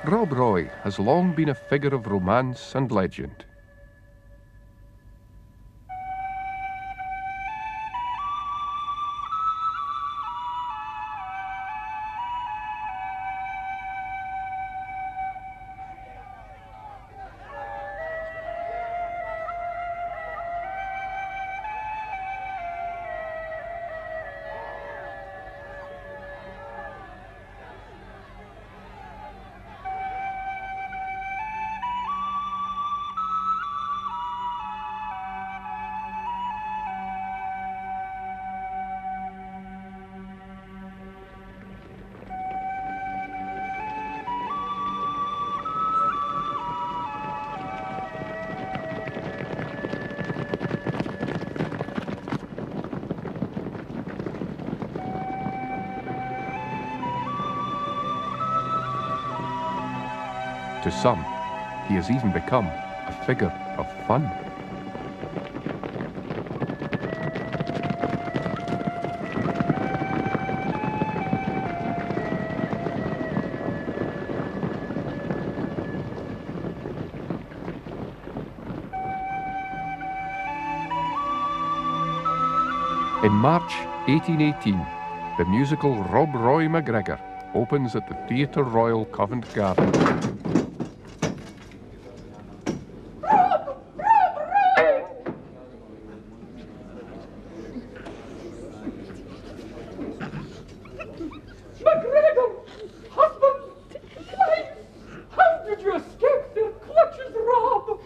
Rob Roy has long been a figure of romance and legend. To some, he has even become a figure of fun. In March 1818, the musical Rob Roy MacGregor opens at the Theatre Royal, Covent Garden. MacGregor! Husband! Life! How did you escape their clutches, Rob?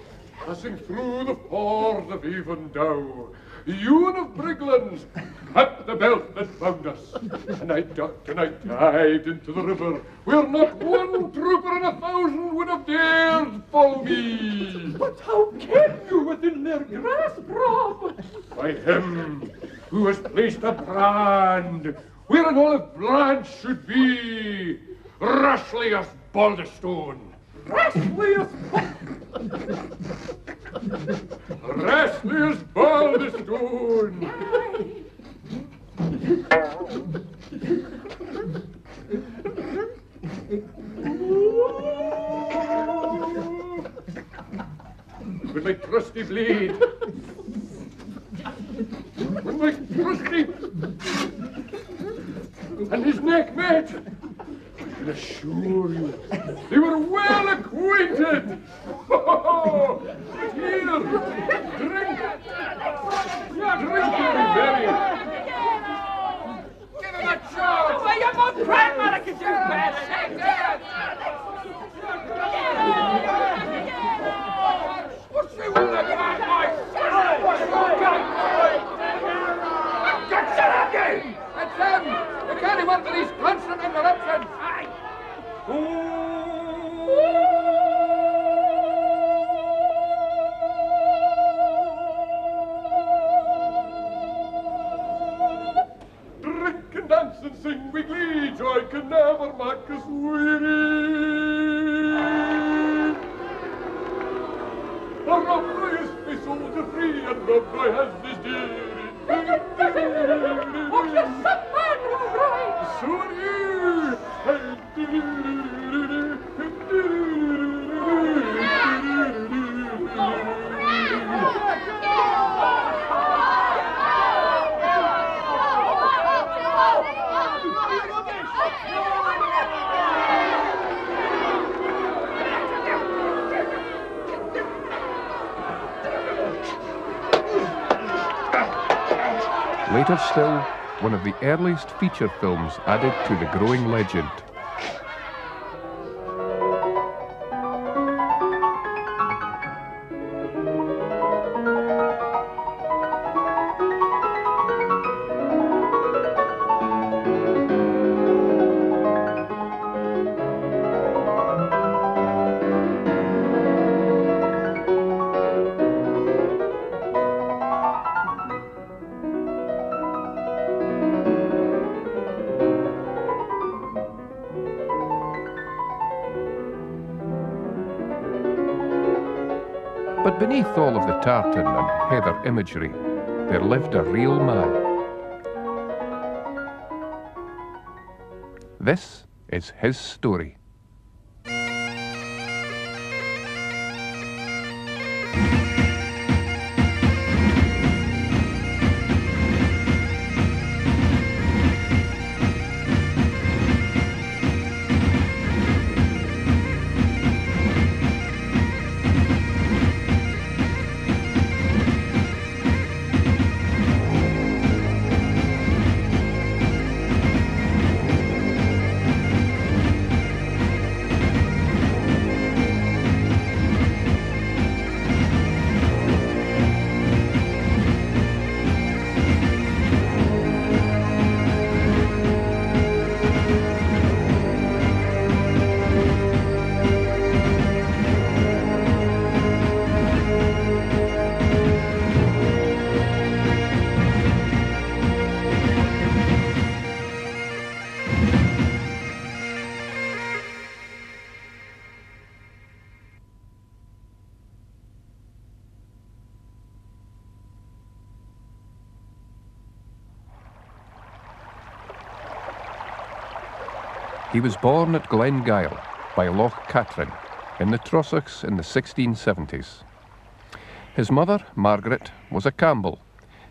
Passing through the ford of Evendow, Ewan of Brigland cut the belt that bound us, and I ducked and I dived into the river, where not one trooper in 1,000 would have dared follow me. But how came you within their grasp, Rob? By him who has placed a brand where an olive branch should be, Rashleigh Baldistone. Rashleigh Rashleigh Baldistone. With my trusty blade, with my trusty, and his neck met, I can assure you, they were well acquainted. Oh, here, drink, very. Give him a chance! Well, you won't cry, Malachy, you bad What's she will have my Get shut up, you! That's them! We can't even for these constant interruptions! Aye! Drink and dance and sing with glee, joy can never make us weary. For Rob Roy is my soldier free, and Rob Roy has his dearie. Oh, you're some man, Rob Roy! So are you! Later still, one of the earliest feature films added to the growing legend. But beneath all of the tartan and heather imagery, there lived a real man. This is his story. He was born at Glengyle by Loch Katrine in the Trossachs in the 1670s. His mother, Margaret, was a Campbell,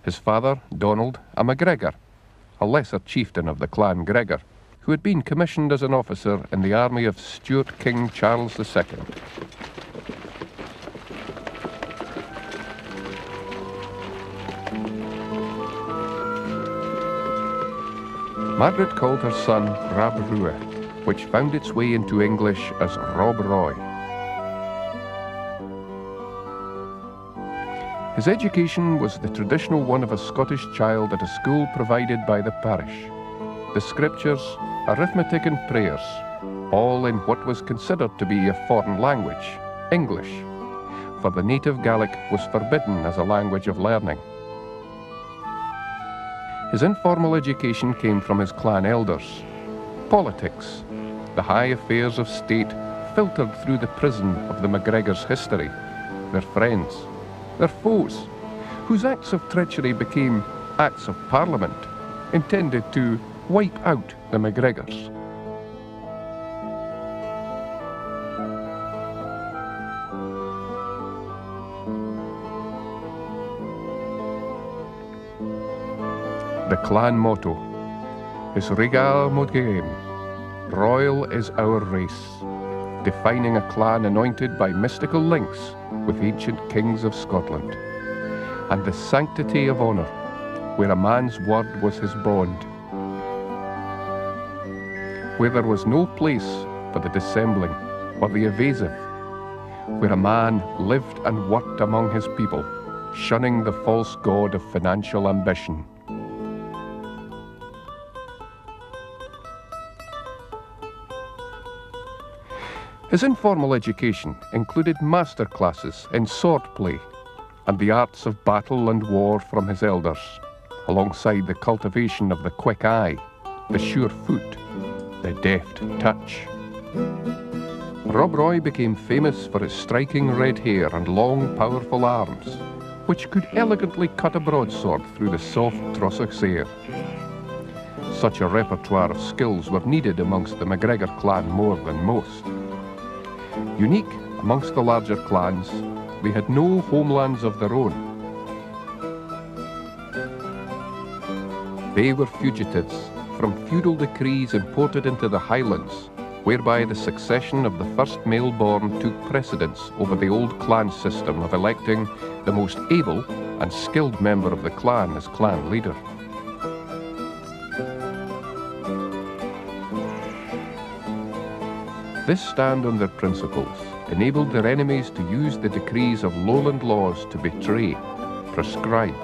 his father, Donald, a MacGregor, a lesser chieftain of the clan Gregor, who had been commissioned as an officer in the army of Stuart King Charles II. Margaret called her son Rab Rua, which found its way into English as Rob Roy. His education was the traditional one of a Scottish child at a school provided by the parish. The scriptures, arithmetic and prayers, all in what was considered to be a foreign language, English, for the native Gaelic was forbidden as a language of learning. His informal education came from his clan elders. Politics, the high affairs of state, filtered through the prism of the MacGregors' history, their friends, their foes, whose acts of treachery became acts of parliament, intended to wipe out the MacGregors. The clan motto is Regal Modgaim, royal is our race, defining a clan anointed by mystical links with ancient kings of Scotland, and the sanctity of honour, where a man's word was his bond, where there was no place for the dissembling or the evasive, where a man lived and worked among his people, shunning the false god of financial ambition. His informal education included master classes in swordplay and the arts of battle and war from his elders, alongside the cultivation of the quick eye, the sure foot, the deft touch. Rob Roy became famous for his striking red hair and long, powerful arms, which could elegantly cut a broadsword through the soft Trossachs air. Such a repertoire of skills were needed amongst the MacGregor clan more than most. Unique amongst the larger clans, they had no homelands of their own. They were fugitives from feudal decrees imported into the Highlands, whereby the succession of the first male born took precedence over the old clan system of electing the most able and skilled member of the clan as clan leader. This stand on their principles enabled their enemies to use the decrees of lowland laws to betray, prescribe,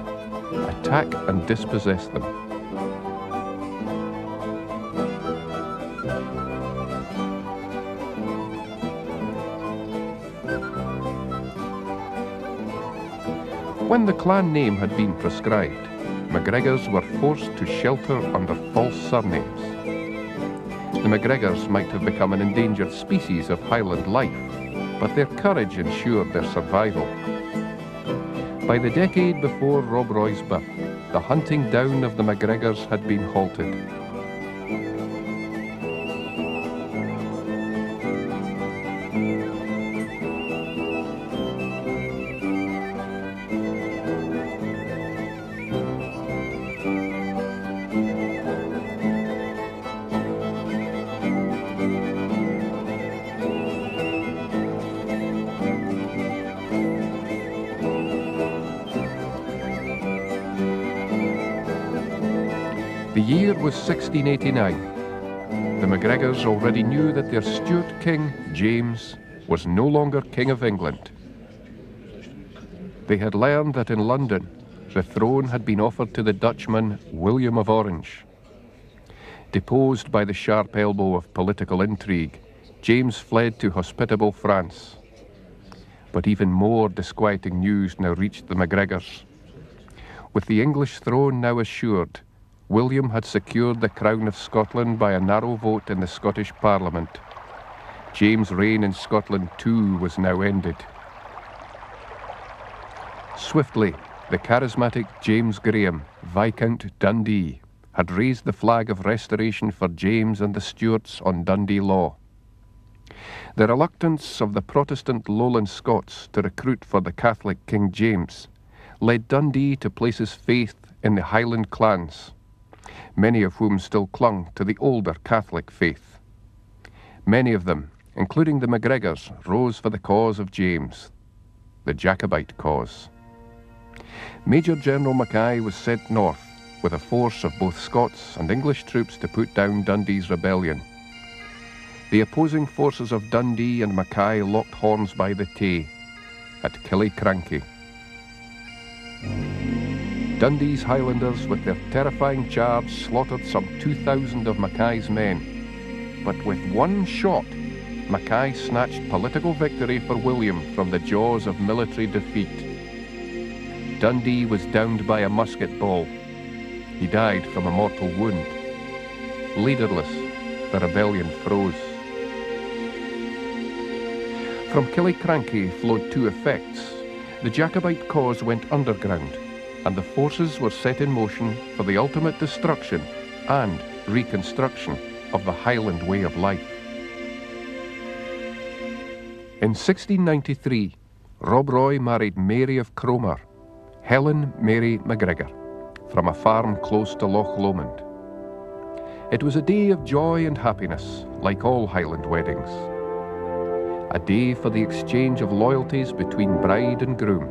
attack and dispossess them. When the clan name had been prescribed, MacGregors were forced to shelter under false surnames. The MacGregors might have become an endangered species of Highland life, but their courage ensured their survival. By the decade before Rob Roy's birth, the hunting down of the MacGregors had been halted. The year was 1689. The MacGregors already knew that their Stuart king, James, was no longer King of England. They had learned that in London, the throne had been offered to the Dutchman William of Orange. Deposed by the sharp elbow of political intrigue, James fled to hospitable France. But even more disquieting news now reached the MacGregors. With the English throne now assured, William had secured the crown of Scotland by a narrow vote in the Scottish Parliament. James' reign in Scotland too was now ended. Swiftly, the charismatic James Graham, Viscount Dundee, had raised the flag of restoration for James and the Stuarts on Dundee law. The reluctance of the Protestant Lowland Scots to recruit for the Catholic King James led Dundee to place his faith in the Highland clans, many of whom still clung to the older Catholic faith. Many of them, including the MacGregors, rose for the cause of James, the Jacobite cause. Major General Mackay was sent north with a force of both Scots and English troops to put down Dundee's rebellion. The opposing forces of Dundee and Mackay locked horns by the Tay at Killiecrankie. Dundee's Highlanders, with their terrifying charge, slaughtered some 2,000 of Mackay's men. But with one shot, Mackay snatched political victory for William from the jaws of military defeat. Dundee was downed by a musket ball. He died from a mortal wound. Leaderless, the rebellion froze. From Killiecrankie flowed two effects. The Jacobite cause went underground, and the forces were set in motion for the ultimate destruction and reconstruction of the Highland way of life. In 1693, Rob Roy married Mary of Cromer, Helen Mary MacGregor, from a farm close to Loch Lomond. It was a day of joy and happiness, like all Highland weddings. A day for the exchange of loyalties between bride and groom.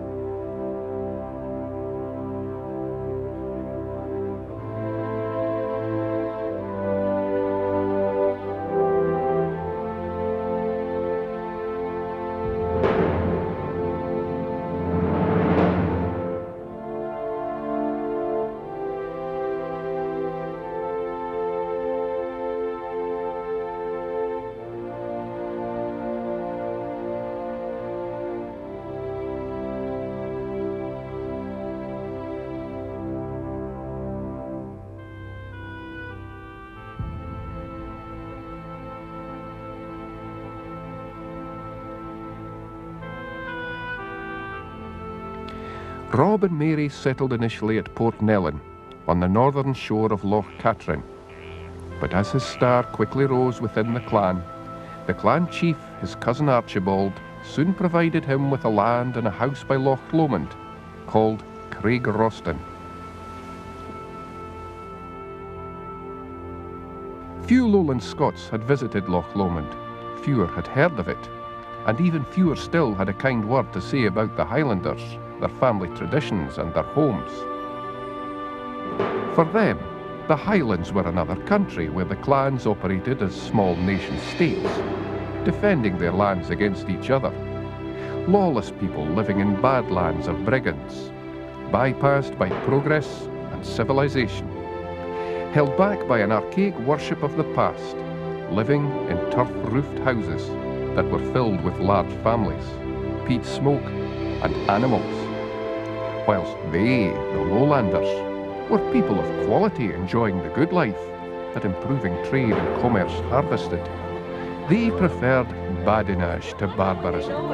Rob and Mary settled initially at Portnellan, on the northern shore of Loch Katrine. But as his star quickly rose within the clan chief, his cousin Archibald, soon provided him with a land and a house by Loch Lomond, called Craig Roston. Few Lowland Scots had visited Loch Lomond, fewer had heard of it, and even fewer still had a kind word to say about the Highlanders, their family traditions and their homes. For them, the Highlands were another country where the clans operated as small nation-states, defending their lands against each other. Lawless people living in bad lands of brigands, bypassed by progress and civilization, held back by an archaic worship of the past, living in turf-roofed houses that were filled with large families, peat smoke and animals, whilst they, the lowlanders, were people of quality enjoying the good life that improving trade and commerce harvested. They preferred badinage to barbarism,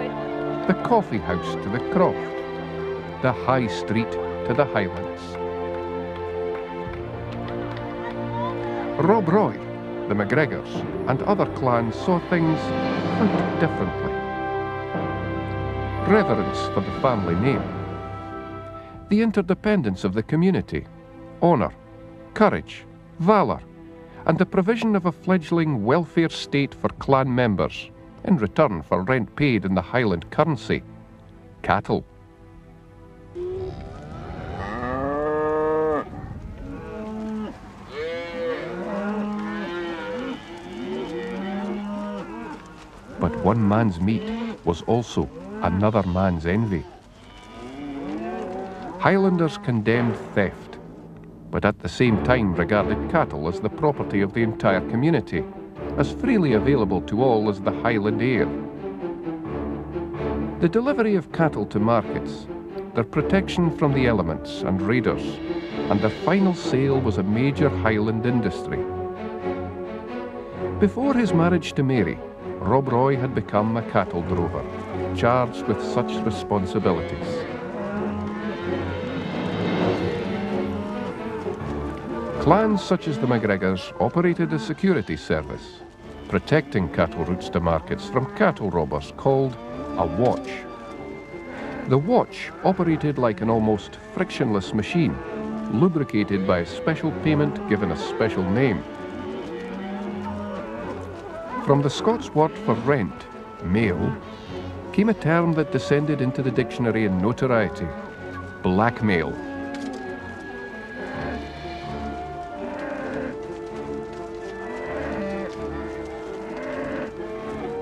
the coffee house to the croft, the high street to the Highlands. Rob Roy, the MacGregors, and other clans saw things quite differently. Reverence for the family name, the interdependence of the community, honour, courage, valour, and the provision of a fledgling welfare state for clan members in return for rent paid in the Highland currency, cattle. But one man's meat was also another man's envy. Highlanders condemned theft, but at the same time regarded cattle as the property of the entire community, as freely available to all as the Highland air. The delivery of cattle to markets, their protection from the elements and raiders, and their final sale was a major Highland industry. Before his marriage to Mary, Rob Roy had become a cattle drover, charged with such responsibilities. Clans such as the MacGregors operated a security service, protecting cattle routes to markets from cattle robbers called a watch. The watch operated like an almost frictionless machine, lubricated by a special payment given a special name. From the Scots word for rent, mail, came a term that descended into the dictionary in notoriety: blackmail.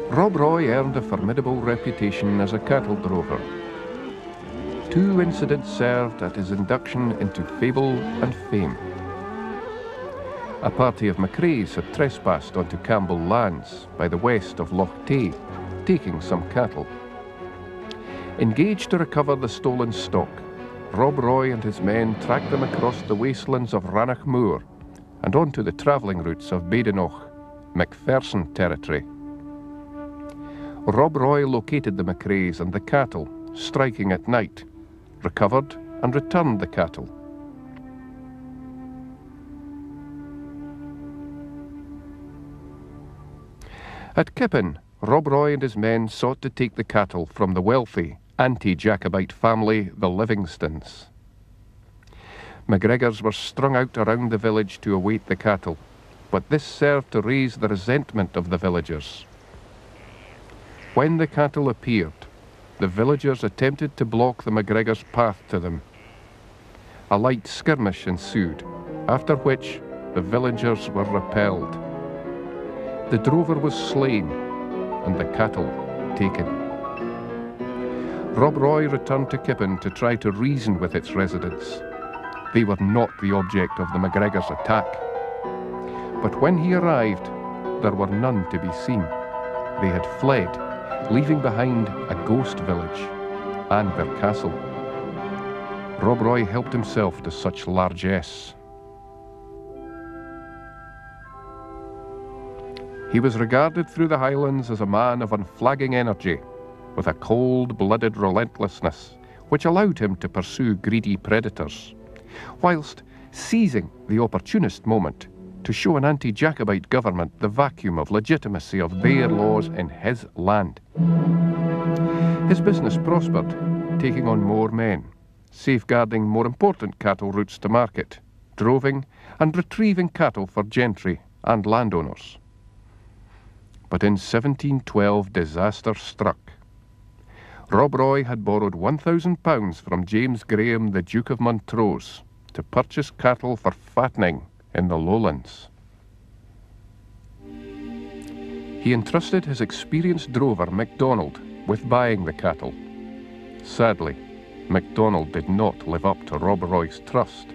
Rob Roy earned a formidable reputation as a cattle drover. 2 incidents served at his induction into fable and fame. A party of McRae's had trespassed onto Campbell lands by the west of Loch Tay, taking some cattle. Engaged to recover the stolen stock, Rob Roy and his men tracked them across the wastelands of Rannoch Moor and onto the travelling routes of Badenoch, McPherson territory. Rob Roy located the McRae's and the cattle, striking at night, recovered and returned the cattle. At Kippen, Rob Roy and his men sought to take the cattle from the wealthy, anti-Jacobite family, the Livingstons. MacGregors were strung out around the village to await the cattle, but this served to raise the resentment of the villagers. When the cattle appeared, the villagers attempted to block the MacGregors' path to them. A light skirmish ensued, after which the villagers were repelled. The drover was slain, and the cattle taken. Rob Roy returned to Kippen to try to reason with its residents. They were not the object of the MacGregors' attack. But when he arrived, there were none to be seen. They had fled, leaving behind a ghost village and their castle. Rob Roy helped himself to such largesse. He was regarded through the Highlands as a man of unflagging energy, with a cold-blooded relentlessness which allowed him to pursue greedy predators, whilst seizing the opportunist moment to show an anti-Jacobite government the vacuum of legitimacy of their laws in his land. His business prospered, taking on more men, safeguarding more important cattle routes to market, droving and retrieving cattle for gentry and landowners. But in 1712 disaster struck. Rob Roy had borrowed £1,000 from James Graham, the Duke of Montrose, to purchase cattle for fattening in the lowlands. He entrusted his experienced drover, MacDonald, with buying the cattle. Sadly, MacDonald did not live up to Rob Roy's trust.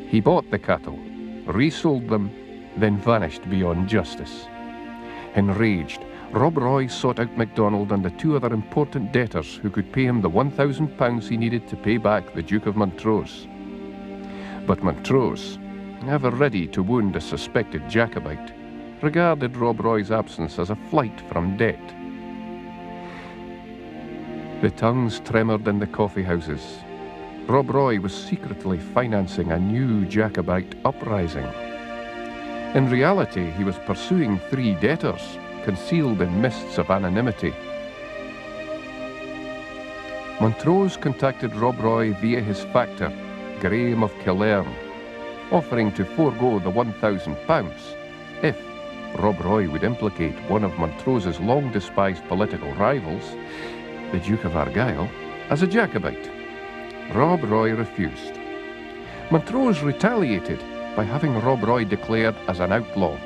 He bought the cattle, resold them, then vanished beyond justice. Enraged, Rob Roy sought out MacDonald and the 2 other important debtors who could pay him the £1,000 he needed to pay back the Duke of Montrose. But Montrose, ever ready to wound a suspected Jacobite, regarded Rob Roy's absence as a flight from debt. The tongues tremored in the coffee houses. Rob Roy was secretly financing a new Jacobite uprising. In reality, he was pursuing 3 debtors, concealed in mists of anonymity. Montrose contacted Rob Roy via his factor, Graham of Killern, offering to forego the £1,000 if Rob Roy would implicate one of Montrose's long-despised political rivals, the Duke of Argyll, as a Jacobite. Rob Roy refused. Montrose retaliated by having Rob Roy declared as an outlaw.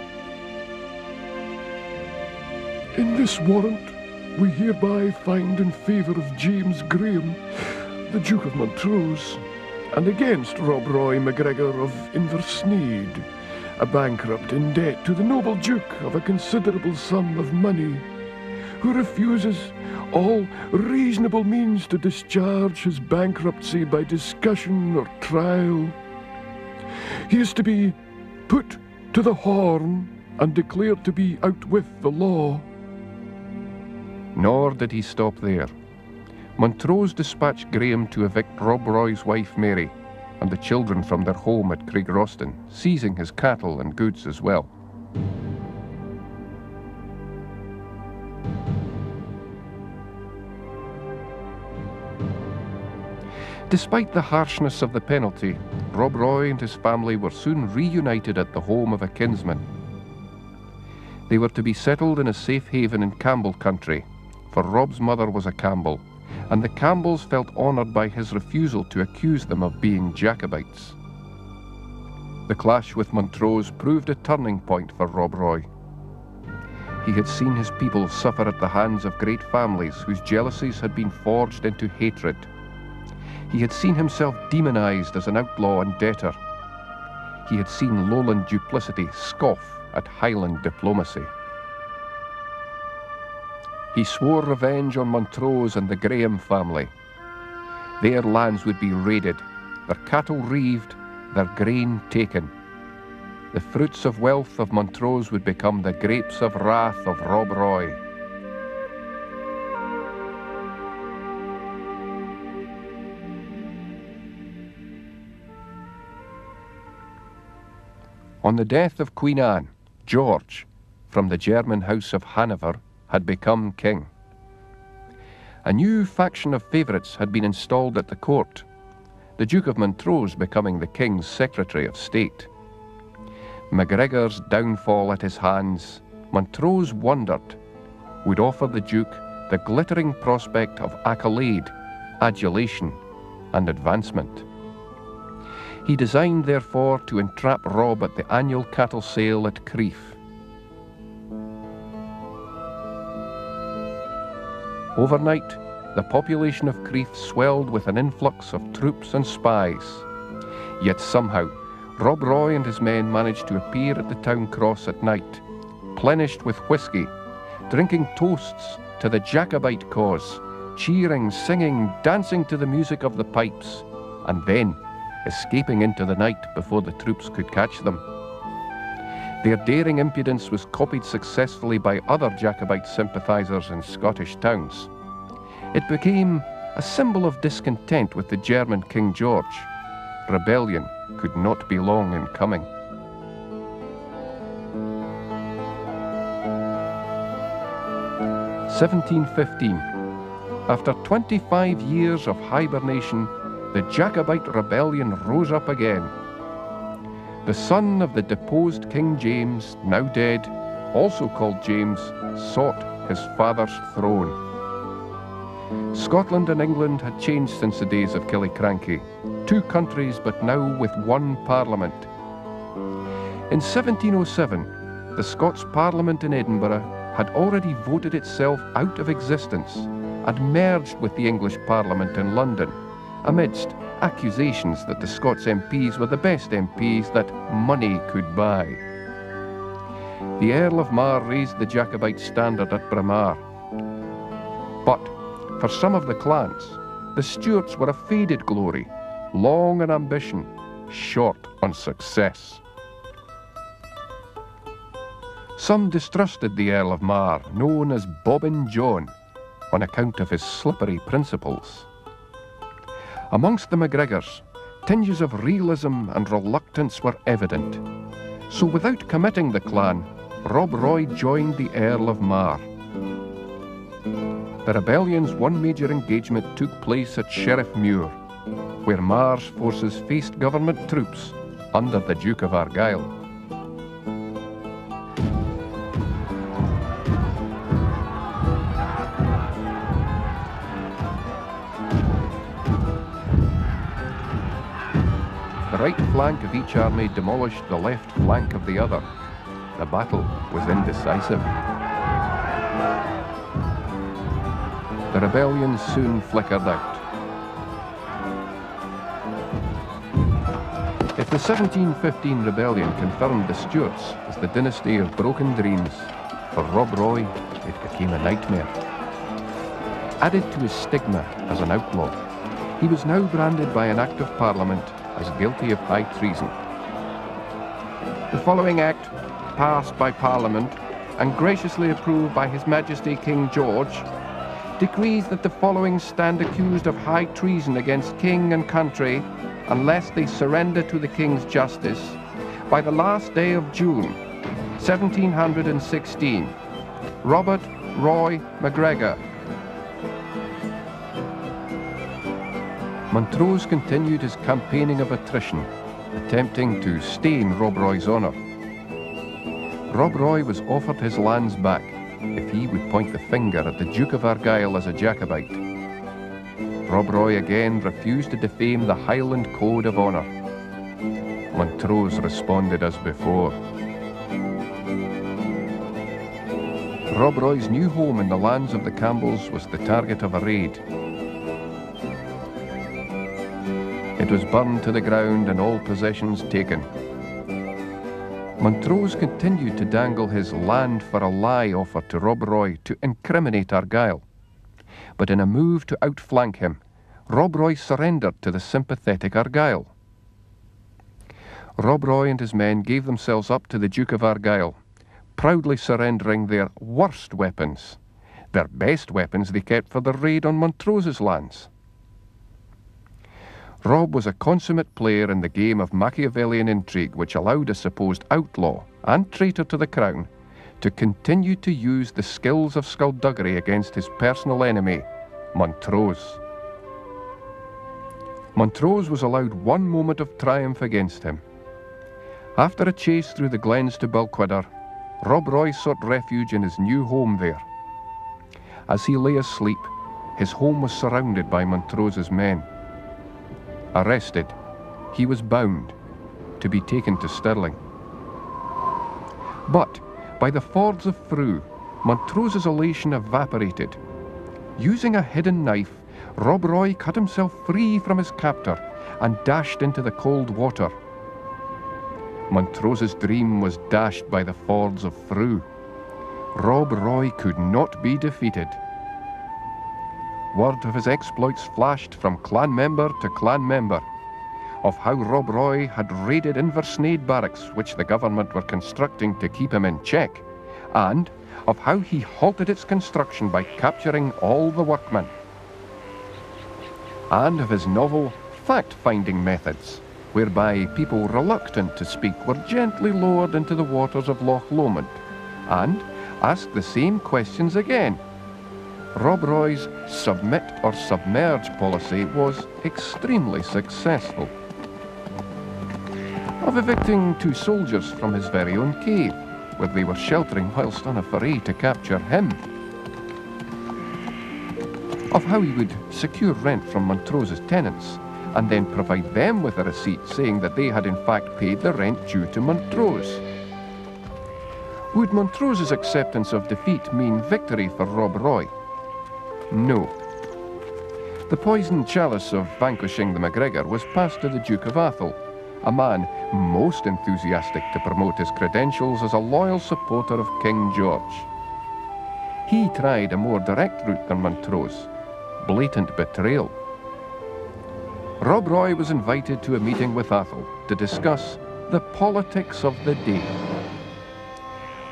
In this warrant, we hereby find in favour of James Graham, the Duke of Montrose, and against Rob Roy MacGregor of Inversneid, a bankrupt in debt to the noble Duke of a considerable sum of money, who refuses all reasonable means to discharge his bankruptcy by discussion or trial. He is to be put to the horn and declared to be out with the law. Nor did he stop there. Montrose dispatched Graham to evict Rob Roy's wife Mary, and the children from their home at Craigroston, seizing his cattle and goods as well. Despite the harshness of the penalty, Rob Roy and his family were soon reunited at the home of a kinsman. They were to be settled in a safe haven in Campbell country, for Rob's mother was a Campbell, and the Campbells felt honoured by his refusal to accuse them of being Jacobites. The clash with Montrose proved a turning point for Rob Roy. He had seen his people suffer at the hands of great families whose jealousies had been forged into hatred. He had seen himself demonised as an outlaw and debtor. He had seen lowland duplicity scoff at Highland diplomacy. He swore revenge on Montrose and the Graham family. Their lands would be raided, their cattle reaved, their grain taken. The fruits of wealth of Montrose would become the grapes of wrath of Rob Roy. On the death of Queen Anne, George, from the German house of Hanover, had become king. A new faction of favourites had been installed at the court, the Duke of Montrose becoming the king's Secretary of State. MacGregor's downfall at his hands, Montrose wondered, would offer the Duke the glittering prospect of accolade, adulation, and advancement. He designed, therefore, to entrap Rob at the annual cattle sale at Crieff. Overnight, the population of Crieff swelled with an influx of troops and spies. Yet somehow, Rob Roy and his men managed to appear at the town cross at night, plenished with whisky, drinking toasts to the Jacobite cause, cheering, singing, dancing to the music of the pipes, and then escaping into the night before the troops could catch them. Their daring impudence was copied successfully by other Jacobite sympathisers in Scottish towns. It became a symbol of discontent with the German King George. Rebellion could not be long in coming. (1715). After 25 years of hibernation, the Jacobite rebellion rose up again. The son of the deposed King James, now dead, also called James, sought his father's throne. Scotland and England had changed since the days of Killiecrankie, two countries but now with one parliament. In 1707, the Scots Parliament in Edinburgh had already voted itself out of existence and merged with the English Parliament in London, amidst accusations that the Scots MPs were the best MPs that money could buy. The Earl of Mar raised the Jacobite standard at Braemar. But for some of the clans, the Stuarts were a faded glory, long in ambition, short on success. Some distrusted the Earl of Mar, known as Bobbin John, on account of his slippery principles. Amongst the MacGregors, tinges of realism and reluctance were evident. So without committing the clan, Rob Roy joined the Earl of Mar. The rebellion's one major engagement took place at Sheriff Muir, where Mar's forces faced government troops under the Duke of Argyll. The right flank of each army demolished the left flank of the other. The battle was indecisive. The rebellion soon flickered out. If the 1715 rebellion confirmed the Stuarts as the dynasty of broken dreams, for Rob Roy it became a nightmare. Added to his stigma as an outlaw, he was now branded by an Act of Parliament as guilty of high treason. The following Act, passed by Parliament and graciously approved by His Majesty King George, decrees that the following stand accused of high treason against king and country unless they surrender to the king's justice by the last day of June, 1716. Robert Roy MacGregor. Montrose continued his campaigning of attrition, attempting to stain Rob Roy's honour. Rob Roy was offered his lands back if he would point the finger at the Duke of Argyll as a Jacobite. Rob Roy again refused to defame the Highland Code of Honour. Montrose responded as before. Rob Roy's new home in the lands of the Campbells was the target of a raid. It was burned to the ground and all possessions taken. Montrose continued to dangle his land for a lie offer to Rob Roy to incriminate Argyll. But in a move to outflank him, Rob Roy surrendered to the sympathetic Argyll. Rob Roy and his men gave themselves up to the Duke of Argyll, proudly surrendering their worst weapons. Their best weapons they kept for the raid on Montrose's lands. Rob was a consummate player in the game of Machiavellian intrigue which allowed a supposed outlaw and traitor to the crown to continue to use the skills of skullduggery against his personal enemy, Montrose. Montrose was allowed one moment of triumph against him. After a chase through the glens to Balquhidder, Rob Roy sought refuge in his new home there. As he lay asleep, his home was surrounded by Montrose's men. Arrested, he was bound to be taken to Stirling. But by the fords of Frew, Montrose's elation evaporated. Using a hidden knife, Rob Roy cut himself free from his captor and dashed into the cold water. Montrose's dream was dashed by the fords of Frew. Rob Roy could not be defeated. Word of his exploits flashed from clan member to clan member, of how Rob Roy had raided Inversnaid barracks which the government were constructing to keep him in check, and of how he halted its construction by capturing all the workmen, and of his novel fact-finding methods, whereby people reluctant to speak were gently lowered into the waters of Loch Lomond, and asked the same questions again. Rob Roy's submit or submerge policy was extremely successful. Of evicting 2 soldiers from his very own cave, where they were sheltering whilst on a foray to capture him. Of how he would secure rent from Montrose's tenants, and then provide them with a receipt saying that they had in fact paid the rent due to Montrose. Would Montrose's acceptance of defeat mean victory for Rob Roy? No. The poisoned chalice of vanquishing the MacGregor was passed to the Duke of Atholl, a man most enthusiastic to promote his credentials as a loyal supporter of King George. He tried a more direct route than Montrose, blatant betrayal. Rob Roy was invited to a meeting with Atholl to discuss the politics of the day.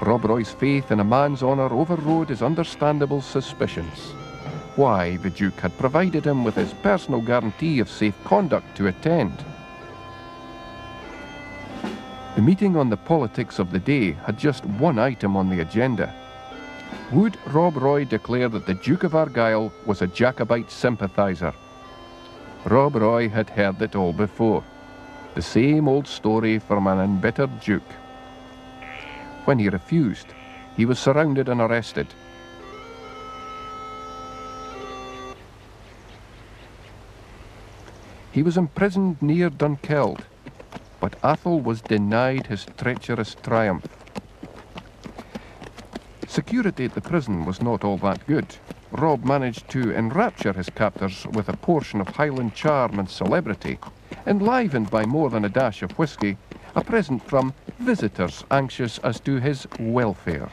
Rob Roy's faith in a man's honour overrode his understandable suspicions. Why, the Duke had provided him with his personal guarantee of safe conduct to attend. The meeting on the politics of the day had just one item on the agenda. Would Rob Roy declare that the Duke of Argyll was a Jacobite sympathiser? Rob Roy had heard it all before. The same old story from an embittered Duke. When he refused, he was surrounded and arrested. He was imprisoned near Dunkeld, but Atholl was denied his treacherous triumph. Security at the prison was not all that good. Rob managed to enrapture his captors with a portion of Highland charm and celebrity, enlivened by more than a dash of whisky, a present from visitors anxious as to his welfare.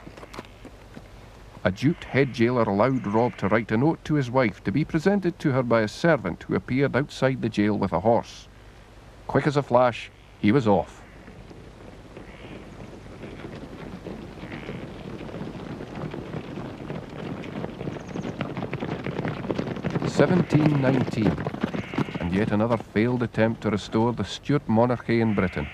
A duped head jailer allowed Rob to write a note to his wife to be presented to her by a servant who appeared outside the jail with a horse. Quick as a flash, he was off. 1719, and yet another failed attempt to restore the Stuart monarchy in Britain.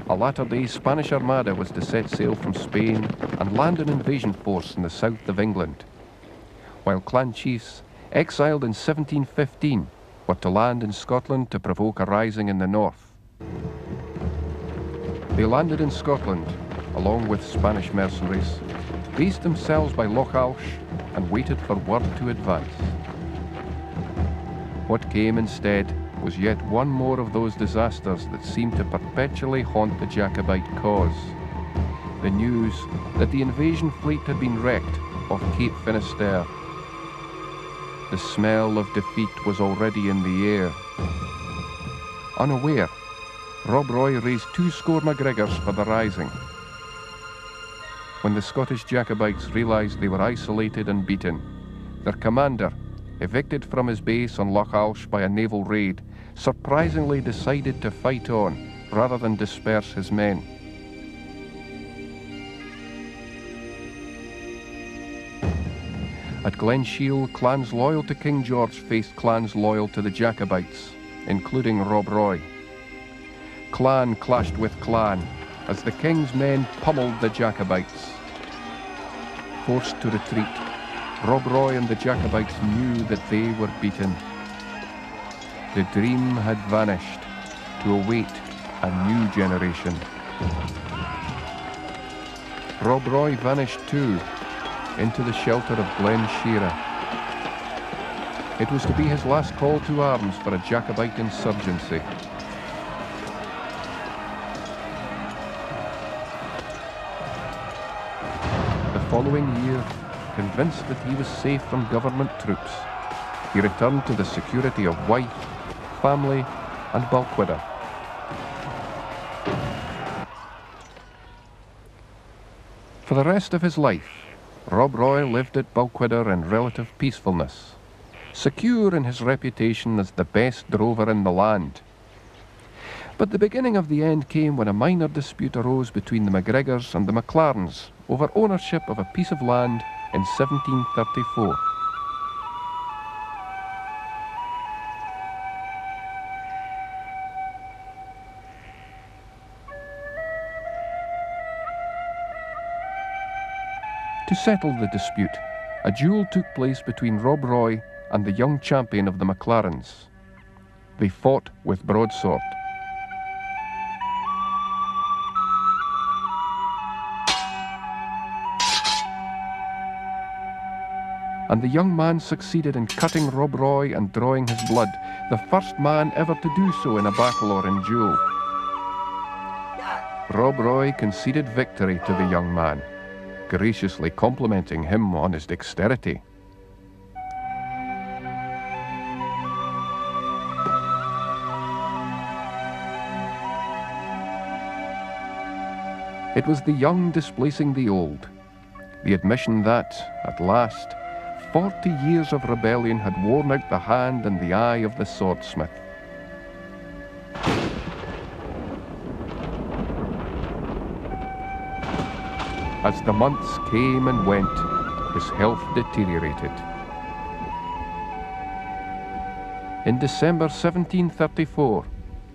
A latter-day Spanish armada was to set sail from Spain and land an invasion force in the south of England, while clan chiefs, exiled in 1715, were to land in Scotland to provoke a rising in the north. They landed in Scotland, along with Spanish mercenaries, based themselves by Loch Alsh, and waited for word to advance. What came instead was yet one more of those disasters that seemed to perpetually haunt the Jacobite cause. The news that the invasion fleet had been wrecked off Cape Finisterre. The smell of defeat was already in the air. Unaware, Rob Roy raised 20 MacGregors for the rising. When the Scottish Jacobites realised they were isolated and beaten, their commander, evicted from his base on Loch Alsh by a naval raid, surprisingly decided to fight on rather than disperse his men. At Glen Shiel, clans loyal to King George faced clans loyal to the Jacobites, including Rob Roy. Clan clashed with clan as the King's men pummeled the Jacobites. Forced to retreat, Rob Roy and the Jacobites knew that they were beaten. The dream had vanished to await a new generation. Rob Roy vanished too, into the shelter of Glen Shira. It was to be his last call to arms for a Jacobite insurgency. The following year, convinced that he was safe from government troops, he returned to the security of wife, family, and Balquhidder. For the rest of his life, Rob Roy lived at Balquhidder in relative peacefulness, secure in his reputation as the best drover in the land. But the beginning of the end came when a minor dispute arose between the MacGregors and the MacLarens over ownership of a piece of land in 1734. To settle the dispute, a duel took place between Rob Roy and the young champion of the MacLarens. They fought with broadsword. And the young man succeeded in cutting Rob Roy and drawing his blood, the first man ever to do so in a battle or in duel. Rob Roy conceded victory to the young man, graciously complimenting him on his dexterity. It was the young displacing the old, the admission that, at last, 40 years of rebellion had worn out the hand and the eye of the swordsmith. As the months came and went, his health deteriorated. In December 1734,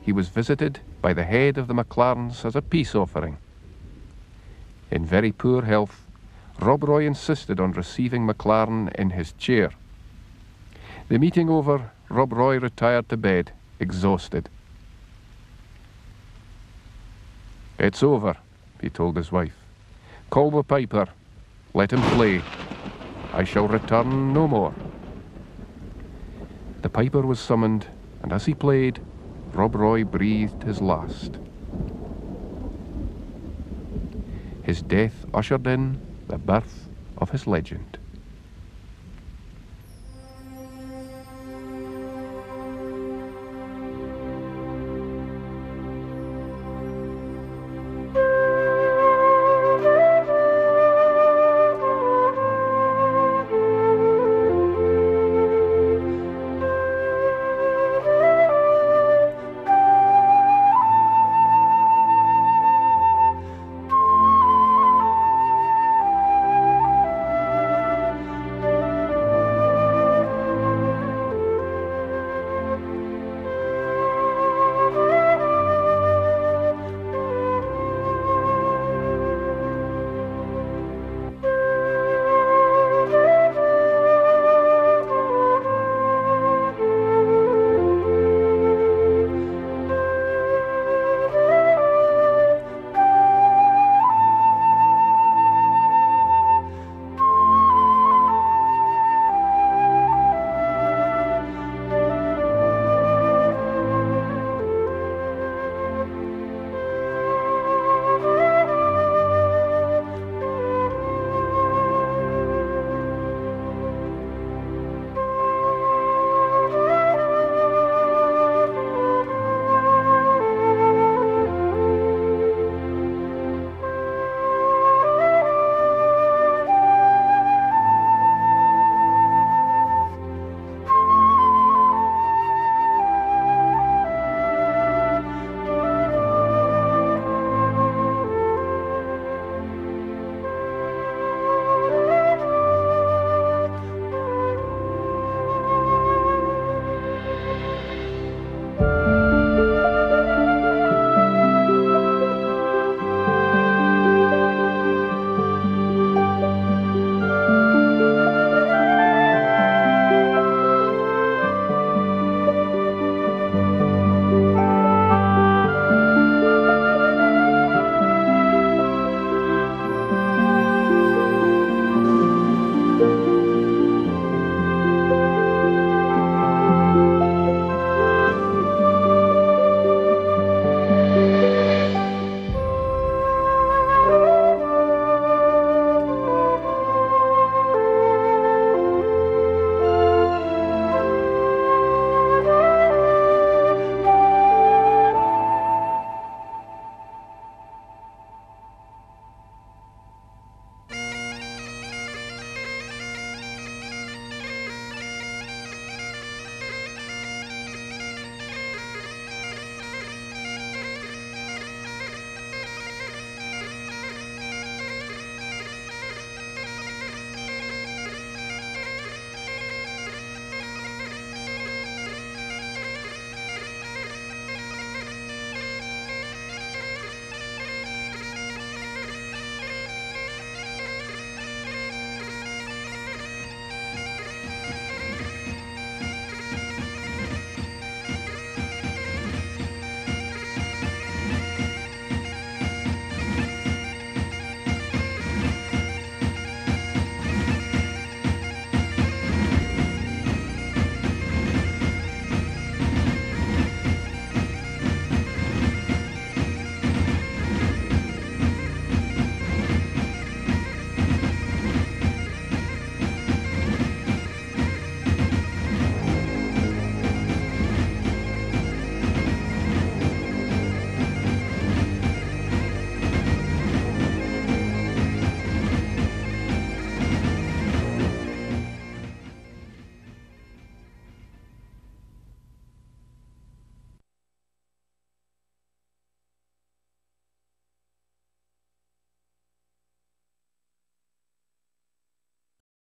he was visited by the head of the MacLarens as a peace offering. In very poor health, Rob Roy insisted on receiving MacLaren in his chair. The meeting over, Rob Roy retired to bed, exhausted. "It's over," he told his wife. "Call the piper, let him play. I shall return no more." The piper was summoned, and as he played, Rob Roy breathed his last. His death ushered in the birth of his legend.